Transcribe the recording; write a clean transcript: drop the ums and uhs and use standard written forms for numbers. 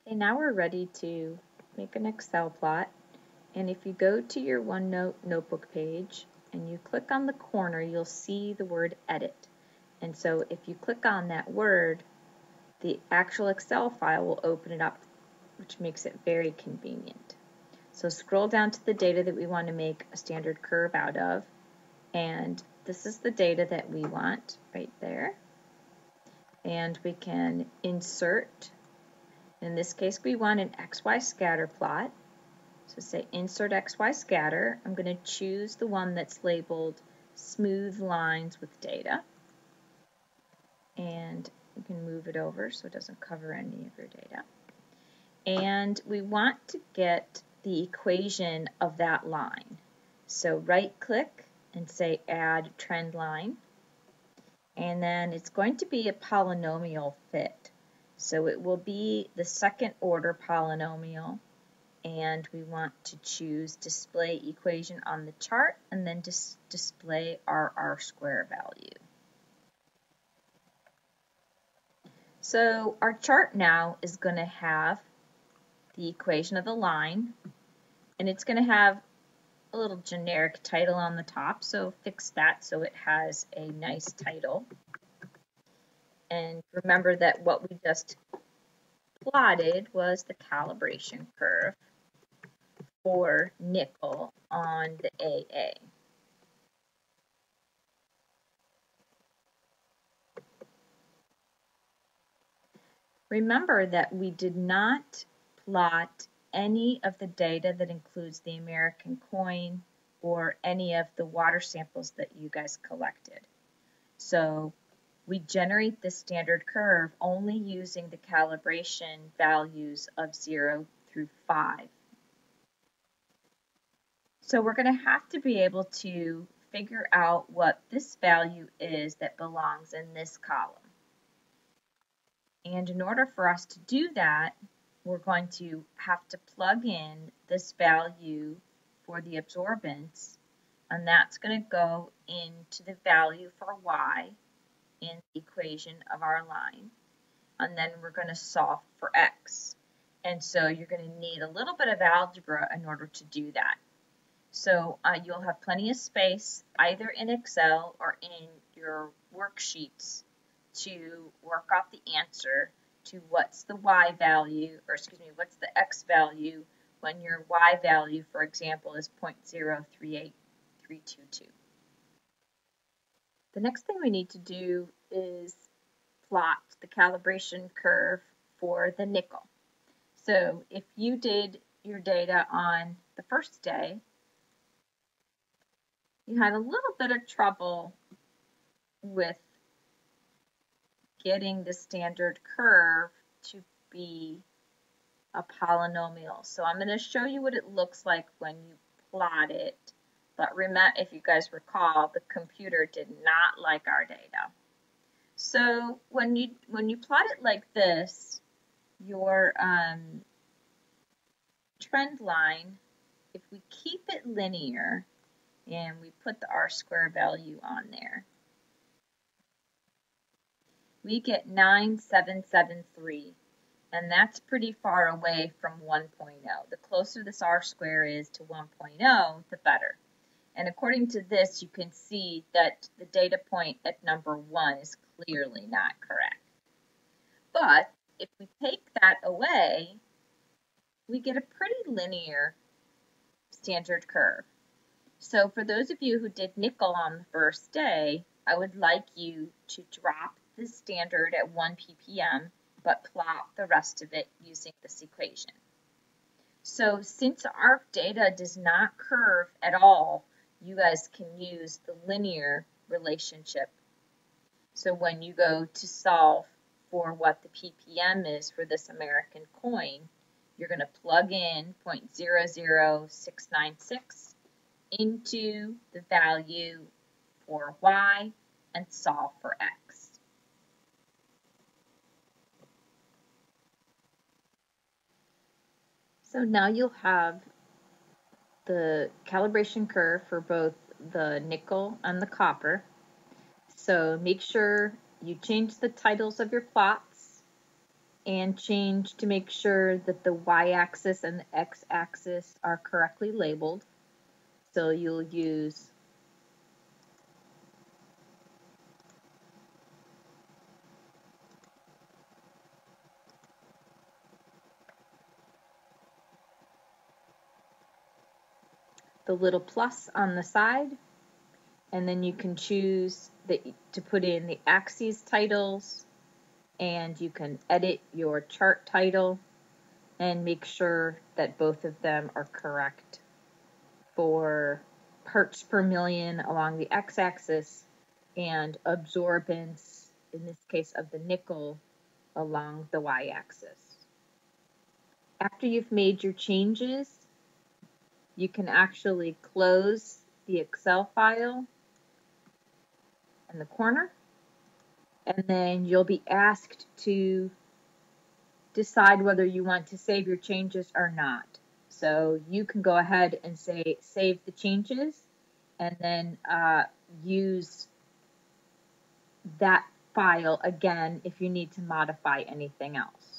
Okay, now we're ready to make an Excel plot. And if you go to your OneNote notebook page and you click on the corner, you'll see the word edit. And so if you click on that word, the actual Excel file will open it up, which makes it very convenient. So scroll down to the data that we want to make a standard curve out of. And this is the data that we want right there. And we can insert. In this case, we want an XY scatter plot. So say insert XY scatter. I'm going to choose the one that's labeled smooth lines with data. And you can move it over so it doesn't cover any of your data. And we want to get the equation of that line. So right click and say add trend line. And then it's going to be a polynomial fit. So it will be the second order polynomial, and we want to choose display equation on the chart and then display our R-square value. So our chart now is going to have the equation of the line, and it's going to have a little generic title on the top, so fix that so it has a nice title. And remember that what we just plotted was the calibration curve for nickel on the AA. Remember that we did not plot any of the data that includes the American coin or any of the water samples that you guys collected. So we generate the standard curve only using the calibration values of 0 through 5. So we're going to have to be able to figure out what this value is that belongs in this column. And in order for us to do that, we're going to have to plug in this value for the absorbance, and that's going to go into the value for y in the equation of our line, and then we're going to solve for x. And so you're going to need a little bit of algebra in order to do that. So you'll have plenty of space either in Excel or in your worksheets to work out the answer to what's the y value, or excuse me, what's the x value when your y value, for example, is 0.038322. The next thing we need to do is plot the calibration curve for the nickel. So if you did your data on the first day, you had a little bit of trouble with getting the standard curve to be a polynomial. So I'm going to show you what it looks like when you plot it. But remember, if you guys recall, the computer did not like our data. So when you plot it like this, your trend line, if we keep it linear and we put the R-square value on there, we get 9773, and that's pretty far away from 1.0. The closer this R-square is to 1.0, the better. And according to this, you can see that the data point at number 1 is clearly not correct. But if we take that away, we get a pretty linear standard curve. So for those of you who did nickel on the first day, I would like you to drop the standard at 1 ppm, but plot the rest of it using this equation. So since our data does not curve at all, you guys can use the linear relationship. So when you go to solve for what the ppm is for this American coin, you're going to plug in 0.00696 into the value for y and solve for x. So now you'll have the calibration curve for both the nickel and the copper. So make sure you change the titles of your plots and change to make sure that the y-axis and the x-axis are correctly labeled. So you'll use the little plus on the side, and then you can choose to put in the axes titles, and you can edit your chart title and make sure that both of them are correct for parts per million along the x-axis and absorbance, in this case of the nickel, along the y-axis. After you've made your changes, you can actually close the Excel file in the corner, and then you'll be asked to decide whether you want to save your changes or not. So you can go ahead and say save the changes, and then use that file again if you need to modify anything else.